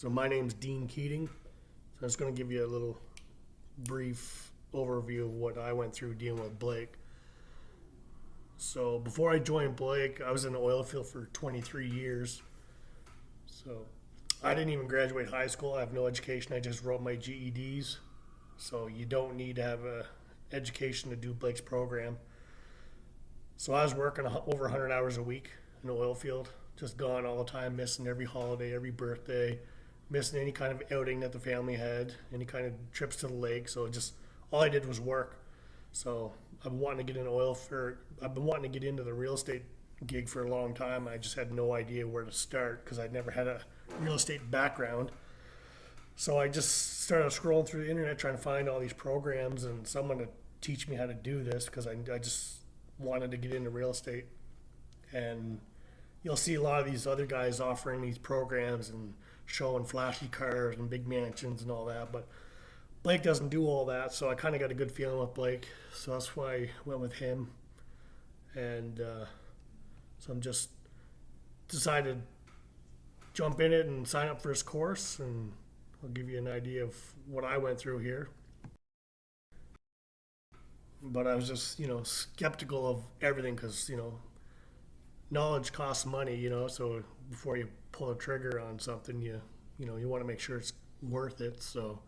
So my name's Dean Keating. So I'm just going to give you a little brief overview of what I went through dealing with Blake. So before I joined Blake, I was in the oil field for 23 years. So I didn't even graduate high school. I have no education. I just wrote my GEDs. So you don't need to have a education to do Blake's program. So I was working over 100 hours a week in the oil field, just gone all the time, missing every holiday, every birthday, missing any kind of outing that the family had, any kind of trips to the lake. So just all I did was work. So I've been wanting to get I've been wanting to get into the real estate gig for a long time. I just had no idea where to start because I'd never had a real estate background. So I just started scrolling through the internet trying to find all these programs and someone to teach me how to do this because I just wanted to get into real estate. And you'll see a lot of these other guys offering these programs and showing flashy cars and big mansions and all that, but Blake doesn't do all that, so I kind of got a good feeling with Blake, so that's why I went with him. And so I'm just decided to jump in it and sign up for his course, and I'll give you an idea of what I went through here. But I was just, skeptical of everything because, knowledge costs money, so before you pull a trigger on something, you want to make sure it's worth it. So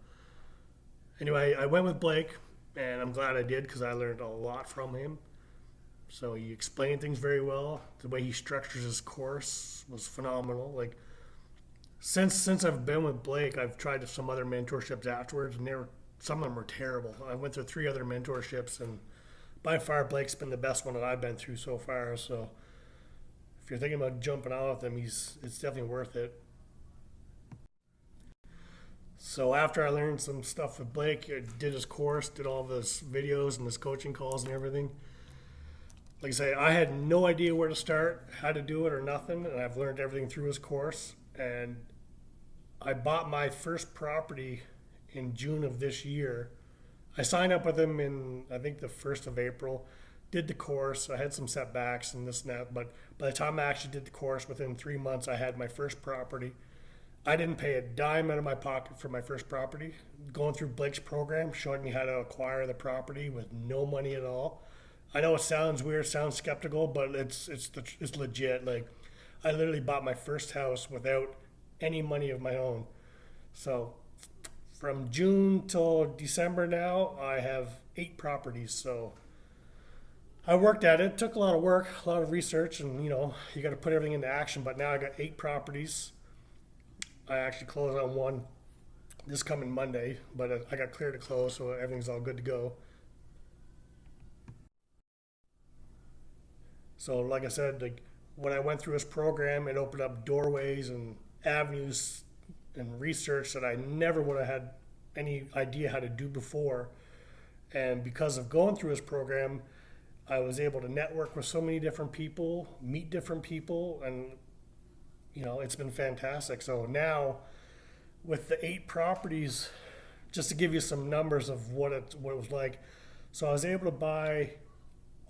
anyway, I went with Blake, and I'm glad I did because I learned a lot from him. So he explained things very well. The way he structures his course was phenomenal. Like since I've been with Blake, I've tried some other mentorships afterwards, and some of them were terrible. I went through 3 other mentorships, and by far Blake's been the best one that I've been through so far. So if you're thinking about jumping on with him, it's definitely worth it. So after I learned some stuff with Blake, I did his course, did all of his videos and his coaching calls and everything. Like I say, I had no idea where to start, how to do it or nothing, and I've learned everything through his course. And I bought my first property in June of this year. I signed up with him in, I think, the 1st of April, did the course. I had some setbacks and this and that, but by the time I actually did the course, within 3 months, I had my first property. I didn't pay a dime out of my pocket for my first property. Going through Blake's program showed me how to acquire the property with no money at all. I know it sounds weird, sounds skeptical, but it's legit. Like I literally bought my first house without any money of my own. So from June till December now, I have 8 properties. So I worked at it. It took a lot of work, a lot of research, and you got to put everything into action. But now I got 8 properties. I actually closed on one this coming Monday, but I got cleared to close, so everything's all good to go. So like I said, like when I went through this program, it opened up doorways and avenues and research that I never would have had any idea how to do before. And because of going through this program, I was able to network with so many different people, meet different people, and it's been fantastic. So now with the 8 properties, just to give you some numbers of what it was like. So I was able to buy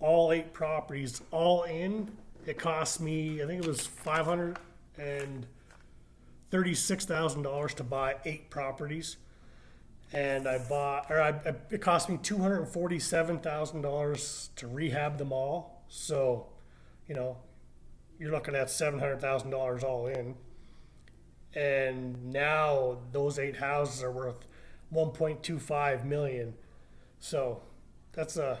all 8 properties all in. It cost me, I think it was $536,000 to buy 8 properties. And it cost me $247,000 to rehab them all. So, you're looking at $700,000 all in. And now those 8 houses are worth $1.25 million. So that's a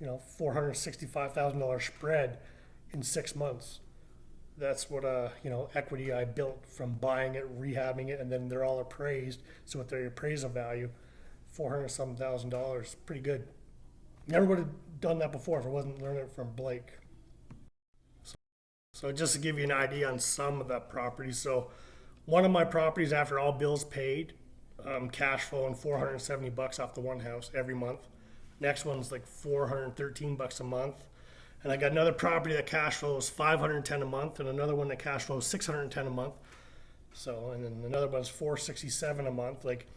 $465,000 spread in 6 months. That's what equity I built from buying it, rehabbing it, and then they're all appraised. So with their appraisal value, $400,000, pretty good. Never would have done that before if I wasn't learning it from Blake. So just to give you an idea on some of the properties. So one of my properties, after all bills paid, cash flowing $470 off the one house every month. Next one's like $413 a month. And I got another property that cash flows $510 a month, and another one that cash flows $610 a month. So, and then another one's $467 a month. Like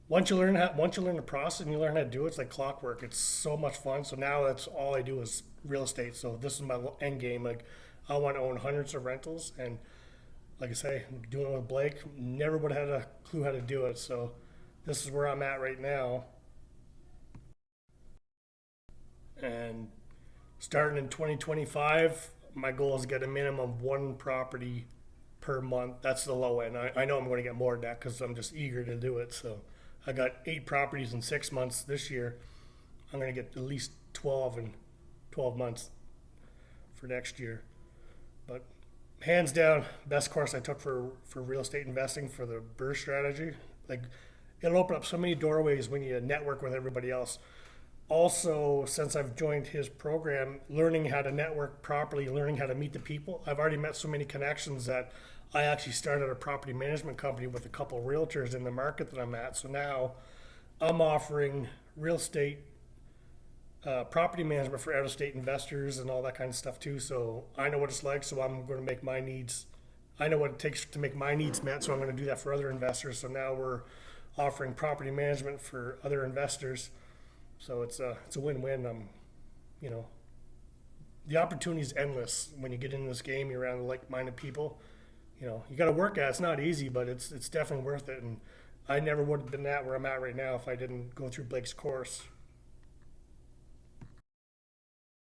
once you learn the process and you learn how to do it, it's like clockwork. It's so much fun. So now that's all I do is real estate. So this is my end game. Like I want to own hundreds of rentals, and like I say, doing it with Blake, never would have had a clue how to do it. So this is where I'm at right now. And starting in 2025, my goal is to get a minimum of one property per month. That's the low end. I know I'm going to get more than that because I'm just eager to do it. So I got 8 properties in 6 months this year. I'm going to get at least 12 in 12 months for next year. But hands down, best course I took for real estate investing for the burst strategy. Like it'll open up so many doorways when you network with everybody else. Also, since I've joined his program, learning how to network properly, learning how to meet the people, I've already met so many connections that I actually started a property management company with a couple of realtors in the market that I'm at. So now I'm offering real estate property management for out of state investors and all that kind of stuff too. So I know what it's like. So I'm going to make my needs, I know what it takes to make my needs met. So I'm going to do that for other investors. So now we're offering property management for other investors. So it's a win-win. You know, the opportunity is endless when you get into this game. You're around like-minded people. You know, you got to work at it. It's not easy, but it's definitely worth it. And I never would have been at where I'm at right now if I didn't go through Blake's course.